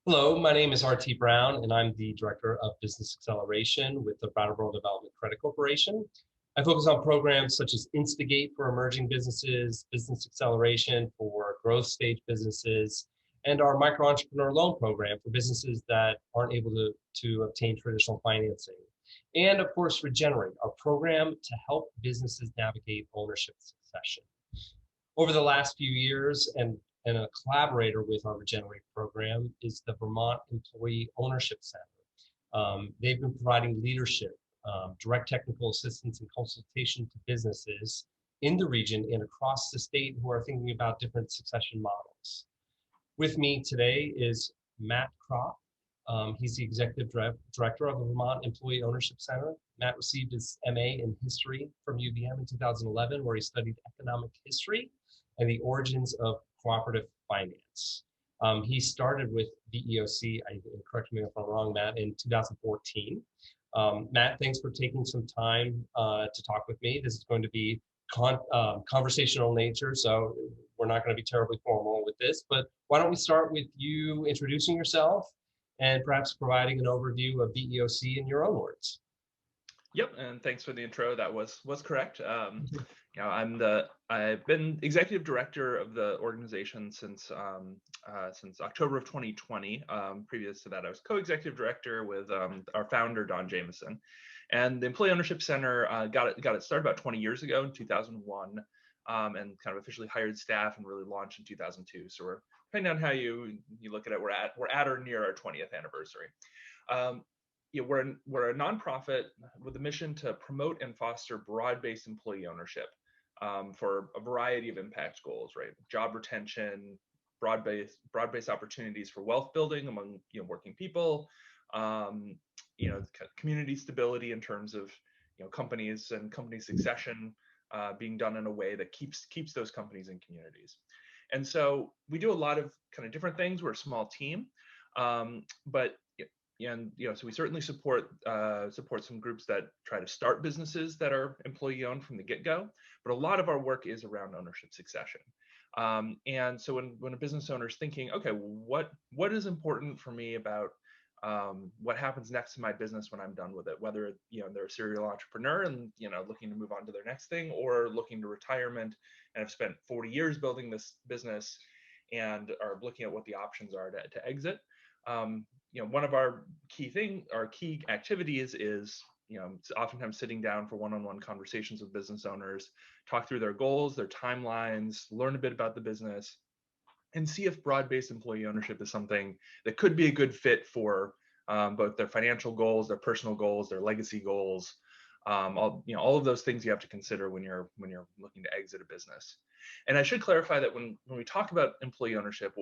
Hello, my name is RT Brown, and I'm the Director of Business Acceleration with the Brattleboro Development Credit Corporation. I focus on programs such as Instigate for emerging businesses, Business Acceleration for growth stage businesses, and our Micro Entrepreneur Loan Program for businesses that aren't able to obtain traditional financing. And of course, Regenerate, our program to help businesses navigate ownership succession. Over the last few years, and a collaborator with our Regenerate program is the Vermont Employee Ownership Center. They've been providing leadership, direct technical assistance, and consultation to businesses in the region and across the state who are thinking about different succession models. With me today is Matt Croft. He's the Executive Director of the Vermont Employee Ownership Center. Matt received his MA in History from UVM in 2011, where he studied economic history and the origins of cooperative finance. He started with VEOC, correct me if I'm wrong, Matt, in 2014. Matt, thanks for taking some time to talk with me. This is going to be conversational nature, so we're not going to be terribly formal with this, but why don't we start with you introducing yourself and perhaps providing an overview of VEOC in your own words. Yep, and thanks for the intro. That was correct. I've been executive director of the organization since October of 2020. Previous to that, I was co-executive director with our founder Don Jameson, and the Employee Ownership Center got it started about 20 years ago in 2001, and kind of officially hired staff and really launched in 2002. So we're, depending on how you look at it, we're at or near our 20th anniversary. We're a nonprofit with a mission to promote and foster broad-based employee ownership for a variety of impact goals, right? Job retention, broad-based opportunities for wealth building among working people, community stability in terms of companies and company succession being done in a way that keeps those companies and communities. And so we do a lot of kind of different things. We're a small team, so we certainly support some groups that try to start businesses that are employee owned from the get-go, but a lot of our work is around ownership succession. And so when a business owner is thinking, okay, what is important for me about what happens next to my business when I'm done with it, whether they're a serial entrepreneur and looking to move on to their next thing, or looking to retirement and have spent 40 years building this business and are looking at what the options are to exit. One of our key activities is oftentimes sitting down for one-on-one conversations with business owners, talk through their goals, their timelines, learn a bit about the business, and see if broad-based employee ownership is something that could be a good fit for both their financial goals, their personal goals, their legacy goals, all of those things you have to consider when you're looking to exit a business. And I should clarify that when we talk about employee ownership,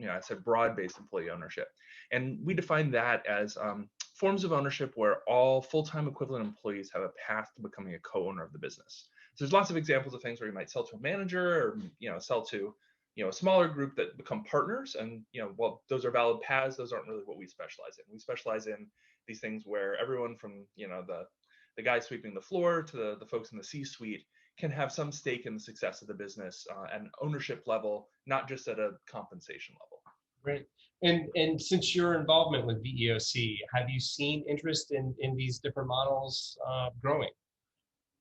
I said broad-based employee ownership, and we define that as forms of ownership where all full-time equivalent employees have a path to becoming a co-owner of the business. So there's lots of examples of things where you might sell to a manager, or sell to a smaller group that become partners, and while those are valid paths, those aren't really what we specialize in. We specialize in these things where everyone from the guy sweeping the floor to the folks in the C-suite can have some stake in the success of the business at an ownership level, not just at a compensation level. Great. And since your involvement with VEOC, have you seen interest in these different models growing?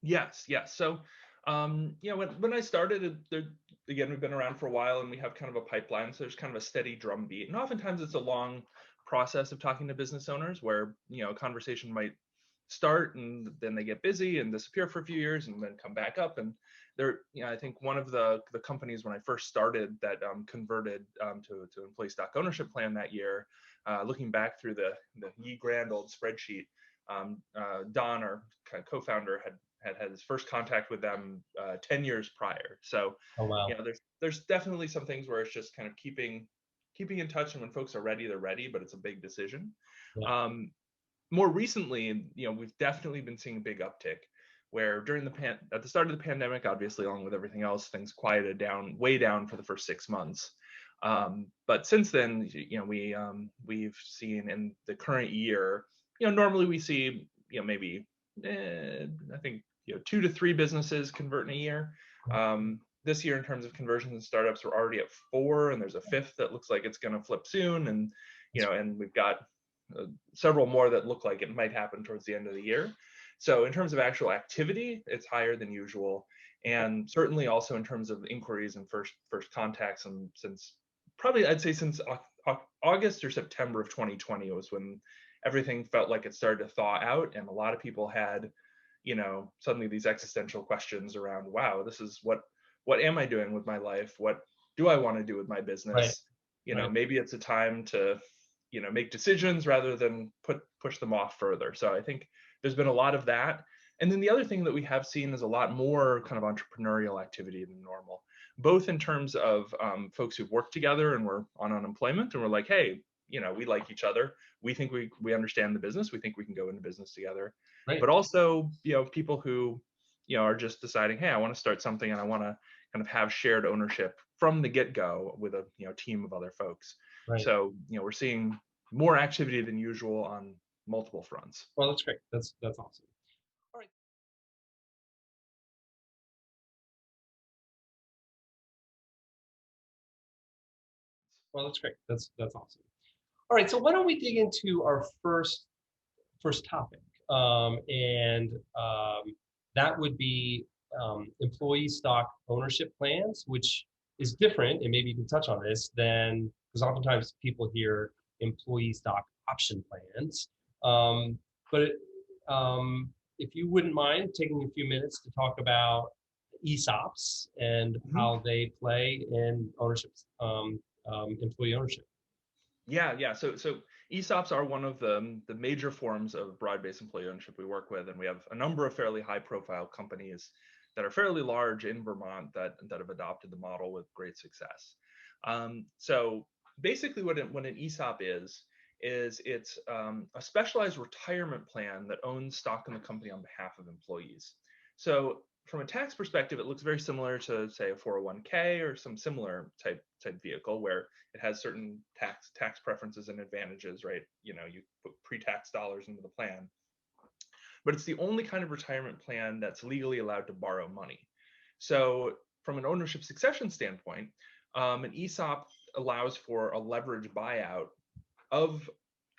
Yes. So, when I started, again, we've been around for a while and we have kind of a pipeline. So there's kind of a steady drumbeat. And oftentimes it's a long process of talking to business owners where, a conversation might start and then they get busy and disappear for a few years and then come back up. And there, I think one of the companies when I first started that converted to employee stock ownership plan that year, looking back through the ye grand old spreadsheet, Don, our kind of co-founder, had his first contact with them 10 years prior. So, oh, wow. There's definitely some things where it's just kind of keeping in touch, and when folks are ready, they're ready, but it's a big decision. Yeah. More recently, we've definitely been seeing a big uptick where at the start of the pandemic, obviously, along with everything else, things quieted down, way down for the first 6 months. But since then, we've seen in the current year, normally we see, maybe, I think, 2 to 3 businesses convert in a year. This year, in terms of conversions and startups, we're already at 4, and there's a 5th that looks like it's going to flip soon. And and we've got several more that look like it might happen towards the end of the year. So in terms of actual activity, it's higher than usual. And certainly also in terms of inquiries and first contacts, and since probably I'd say since August or September of 2020 was when everything felt like it started to thaw out, and a lot of people had, suddenly these existential questions around, wow, this is what am I doing with my life? What do I want to do with my business? Right. Maybe it's a time to, make decisions rather than push them off further. So I think there's been a lot of that. And then the other thing that we have seen is a lot more kind of entrepreneurial activity than normal, both in terms of folks who've worked together and were on unemployment and we're like, hey, we like each other. We think we understand the business. We think we can go into business together. Right. But also, people who, are just deciding, hey, I want to start something and I want to kind of have shared ownership from the get-go with a team of other folks. Right. So, we're seeing more activity than usual on multiple fronts. Well, that's great. That's awesome. All right. Well, that's great. That's awesome. All right. So why don't we dig into our first topic, and that would be employee stock ownership plans, which is different, and maybe you can touch on this, than, because oftentimes people hear employee stock option plans. But if you wouldn't mind taking a few minutes to talk about ESOPs and how they play in ownership, employee ownership. Yeah. So ESOPs are one of the major forms of broad-based employee ownership we work with, and we have a number of fairly high-profile companies that are fairly large in Vermont that have adopted the model with great success. So basically, what an ESOP is it's a specialized retirement plan that owns stock in the company on behalf of employees. So from a tax perspective, it looks very similar to, say, a 401k or some similar type vehicle where it has certain tax preferences and advantages, right? You put pre-tax dollars into the plan. But it's the only kind of retirement plan that's legally allowed to borrow money. So from an ownership succession standpoint, an ESOP allows for a leverage buyout of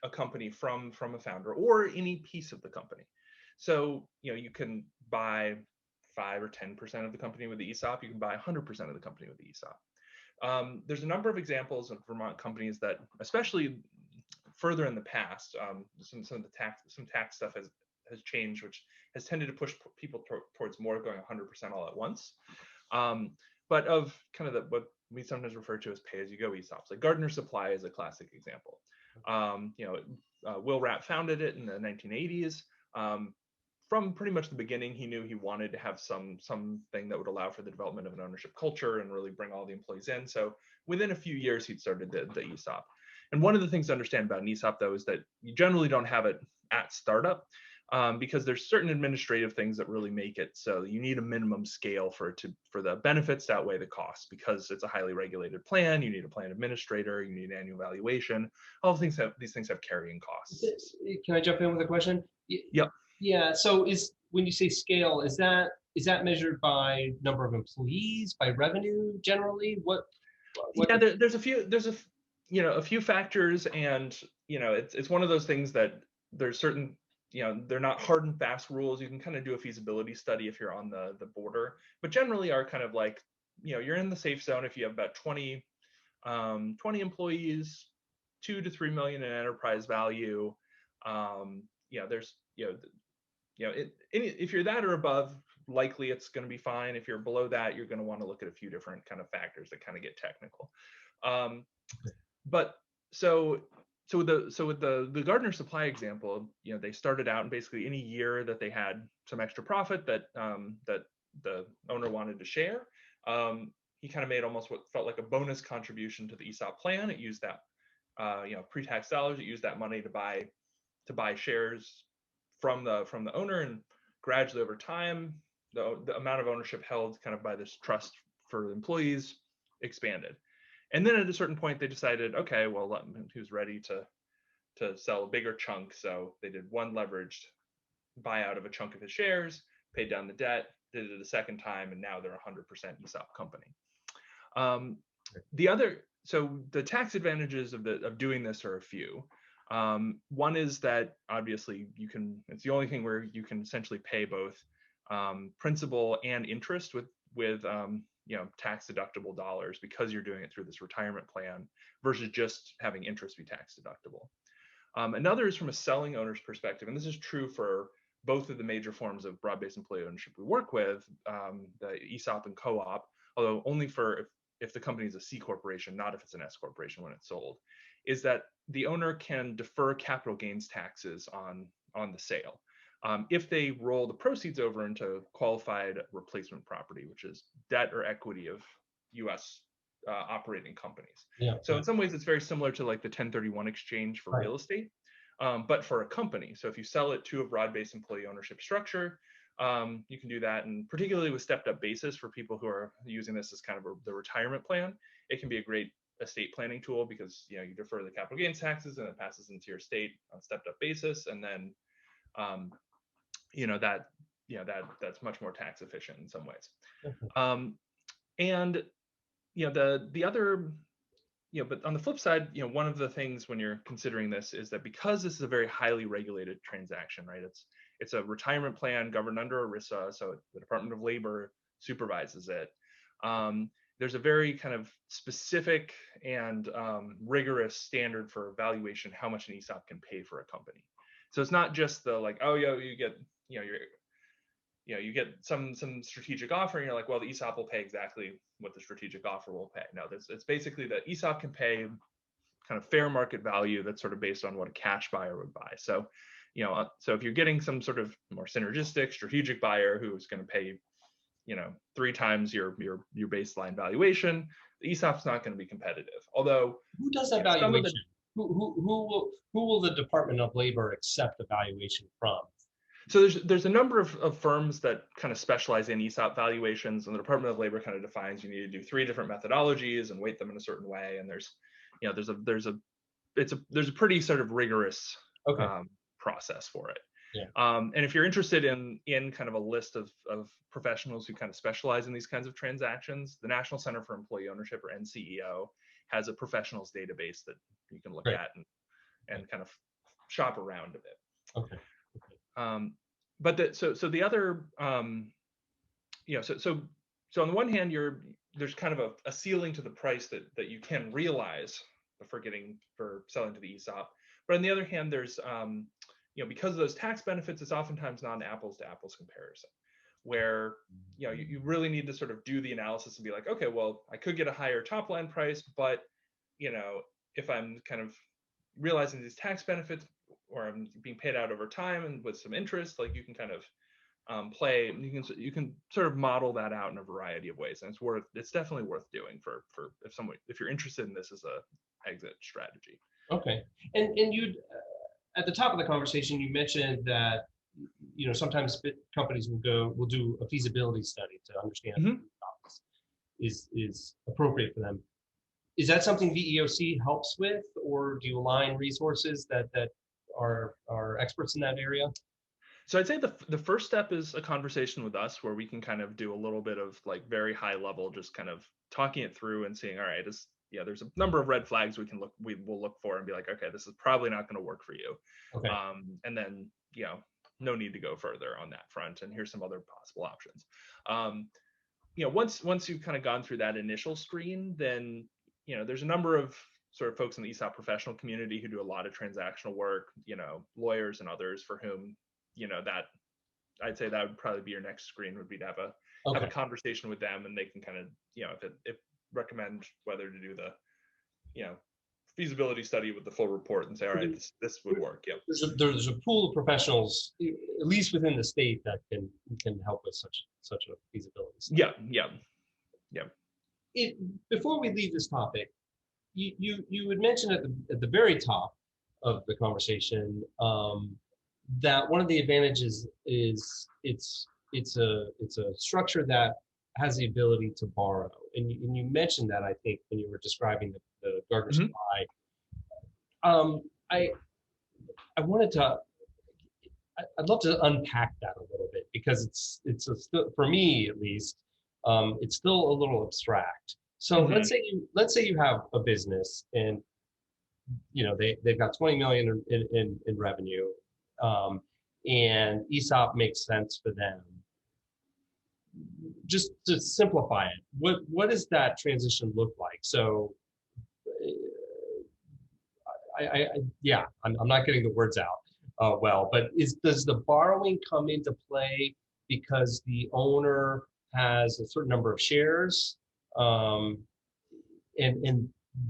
a company from a founder or any piece of the company. So, you can buy 5 or 10% of the company with the ESOP. You can buy 100% of the company with the ESOP. There's a number of examples of Vermont companies that, especially further in the past, some tax stuff has changed, which has tended to push people towards more going 100% all at once. But of kind of what we sometimes refer to as pay-as-you-go ESOPs, like Gardner Supply is a classic example. Will Rapp founded it in the 1980s. From pretty much the beginning, he knew he wanted to have something that would allow for the development of an ownership culture and really bring all the employees in. So within a few years, he'd started the ESOP. And one of the things to understand about an ESOP, though, is that you generally don't have it at startup because there's certain administrative things that really make it so you need a minimum scale for the benefits to outweigh the costs. Because it's a highly regulated plan, you need a plan administrator, you need annual valuation. All these things have carrying costs. Can I jump in with a question? Yep. Yeah. So when you say scale, is that measured by number of employees, by revenue generally? What yeah, there's a few factors, and it's one of those things that there's certain, they're not hard and fast rules. You can kind of do a feasibility study if you're on the border, but generally are kind of like, you're in the safe zone if you have about 20 employees, 2 to 3 million in enterprise value. There's if you're that or above, likely it's going to be fine. If you're below that, you're going to want to look at a few different kind of factors that kind of get technical. But so with the Gardner Supply example, they started out, and basically any year that they had some extra profit that the owner wanted to share, he kind of made almost what felt like a bonus contribution to the ESOP plan. It used that pre-tax dollars. It used that money to buy shares from the owner, and gradually over time, the amount of ownership held kind of by this trust for employees expanded. And then at a certain point, they decided, okay, well, who's ready to sell a bigger chunk? So they did one leveraged buyout of a chunk of his shares, paid down the debt, did it a second time, and now they're a 100% ESOP company. The other so the tax advantages of doing this are a few. One is that obviously it's the only thing where you can essentially pay both principal and interest with tax deductible dollars, because you're doing it through this retirement plan versus just having interest be tax deductible. Another is from a selling owner's perspective, and this is true for both of the major forms of broad-based employee ownership we work with, the ESOP and co-op, although only for if the company is a C corporation, not if it's an S corporation when it's sold, is that the owner can defer capital gains taxes on the sale if they roll the proceeds over into qualified replacement property, which is debt or equity of U.S. Operating companies. Yeah. So in some ways, it's very similar to like the 1031 exchange for real estate, but for a company. So if you sell it to a broad-based employee ownership structure, you can do that. And particularly with stepped-up basis for people who are using this as kind of the retirement plan, it can be a great estate planning tool, because you defer the capital gains taxes and it passes into your estate on stepped-up basis, and then that's much more tax efficient in some ways. And the other, but on the flip side, one of the things when you're considering this is that because this is a very highly regulated transaction, right? It's a retirement plan governed under ERISA, so the Department of Labor supervises it. There's a very kind of specific and rigorous standard for evaluation how much an ESOP can pay for a company. So it's not just the like, oh yeah, you get you get some strategic offer and you're like, well, the ESOP will pay exactly what the strategic offer will pay. No, it's basically the ESOP can pay kind of fair market value that's sort of based on what a cash buyer would buy. So, so if you're getting some sort of more synergistic strategic buyer who's going to pay, 3 times your baseline valuation, the ESOP's not going to be competitive. Although who does that valuation? Who will the Department of Labor accept the valuation from? So there's a number of firms that kind of specialize in ESOP valuations, and the Department of Labor kind of defines you need to do 3 different methodologies and weight them in a certain way. And there's a pretty sort of rigorous process for it. Yeah. And if you're interested in kind of a list of professionals who kind of specialize in these kinds of transactions, the National Center for Employee Ownership, or NCEO, has a professionals database that you can look at and kind of shop around a bit. Okay. But the other, so on the one hand, there's kind of a ceiling to the price that you can realize for selling to the ESOP. But on the other hand, there's, because of those tax benefits, it's oftentimes not an apples to apples comparison, where, you really need to sort of do the analysis and be like, okay, well, I could get a higher top line price, but, if I'm kind of realizing these tax benefits, or I'm being paid out over time and with some interest, like you can kind of you can sort of model that out in a variety of ways, and it's definitely worth doing for if you're interested in this as a exit strategy. Okay, and you at the top of the conversation you mentioned that sometimes companies will do a feasibility study to understand if is appropriate for them. Is that something VEOC helps with, or do you align resources that are experts in that area? So I'd say the first step is a conversation with us, where we can kind of do a little bit of like very high level, just kind of talking it through and seeing, all right, there's a number of red flags we will look for and be like, okay, this is probably not going to work for you. Okay. And then, no need to go further on that front. And here's some other possible options. Once you've kind of gone through that initial screen, then, there's a number of sort of folks in the ESOP professional community who do a lot of transactional work, lawyers and others for whom, that I'd say that would probably be your next screen, would be to have a conversation with them, and they can kind of, if recommend whether to do the, feasibility study with the full report and say, all right, this would work. Yeah. There's a pool of professionals, at least within the state, that can help with such a feasibility study. Yeah. Before we leave this topic, you had mentioned at the very top of the conversation that one of the advantages is it's a structure that has the ability to borrow, and you mentioned that, I think, when you were describing the Gardner supply. I'd love to unpack that a little bit, because it's for me at least, it's still a little abstract. So let's say you have a business and they've got 20 million in revenue, and ESOP makes sense for them. Just to simplify it, what does that transition look like? So I'm not getting the words out well, but does the borrowing come into play because the owner has a certain number of shares, and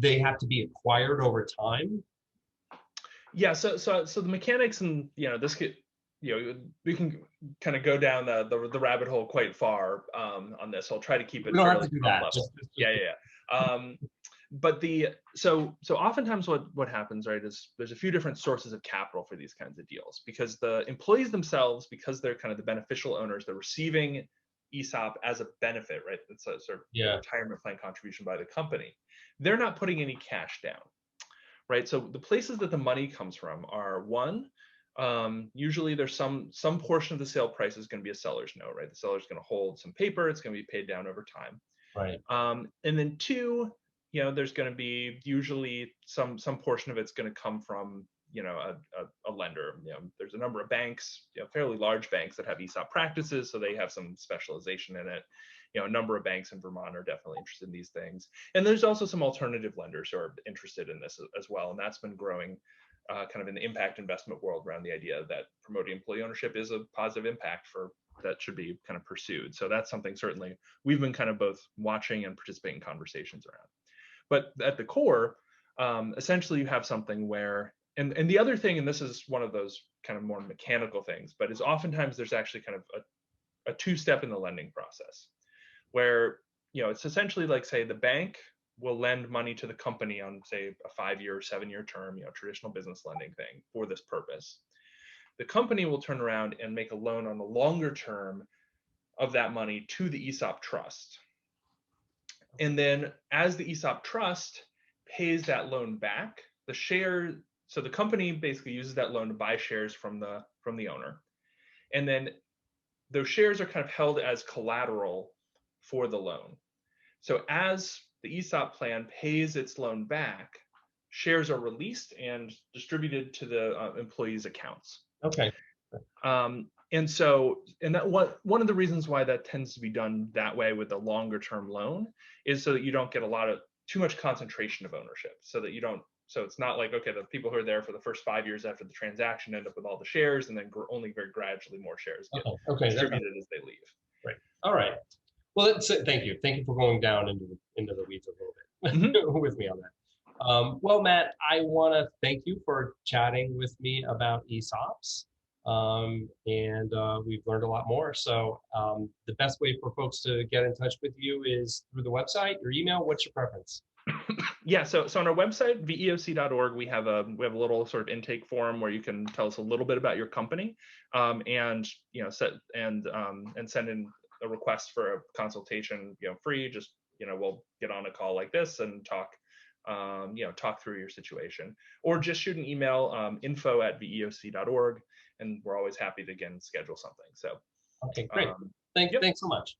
they have to be acquired over time? Yeah, so the mechanics, and this could, we can kind of go down the rabbit hole quite far on this. I'll try to keep it We don't have fairly to do top that. level. Yeah. But so oftentimes what happens, right, is there's a few different sources of capital for these kinds of deals, because the employees themselves, because they're kind of the beneficial owners, they're receiving ESOP as a benefit, right? It's a sort of retirement plan contribution by the company. They're not putting any cash down, right? So the places that the money comes from are, one, usually there's some portion of the sale price is going to be a seller's note, right? The seller's going to hold some paper, it's going to be paid down over time. Right. And then two, there's going to be usually some portion of it's going to come from, a lender. There's a number of banks, fairly large banks that have ESOP practices, so they have some specialization in it. A number of banks in Vermont are definitely interested in these things. And there's also some alternative lenders who are interested in this as well. And that's been growing kind of in the impact investment world around the idea that promoting employee ownership is a positive impact that should be kind of pursued. So that's something certainly we've been kind of both watching and participating in conversations around. But at the core, essentially you have something where, and the other thing, and this is one of those kind of more mechanical things, but is oftentimes there's actually kind of a two-step in the lending process, where it's essentially like, say, the bank will lend money to the company on, say, a 5-year, 7-year term, traditional business lending thing for this purpose. The company will turn around and make a loan on the longer term of that money to the ESOP trust. And then as the ESOP trust pays that loan back, so the company basically uses that loan to buy shares from the owner. And then those shares are kind of held as collateral for the loan. So as the ESOP plan pays its loan back, shares are released and distributed to the employees' accounts. Okay. And that one of the reasons why that tends to be done that way with a longer term loan is so that you don't get too much concentration of ownership, so it's not like, okay, the people who are there for the first 5 years after the transaction end up with all the shares, and then only very gradually more shares get distributed as they leave. Right. All right. Well, thank you. Thank you for going down into the weeds a little bit with me on that. Well, Matt, I want to thank you for chatting with me about ESOPs. And we've learned a lot more. So the best way for folks to get in touch with you is through the website, your email. What's your preference? Yeah, so on our website, VEOC.org, we have a little sort of intake form where you can tell us a little bit about your company, and send in a request for a consultation, free. Just we'll get on a call like this and talk through your situation, or just shoot an email, info@veoc.org, and we're always happy to again schedule something. So okay, great. Thanks so much.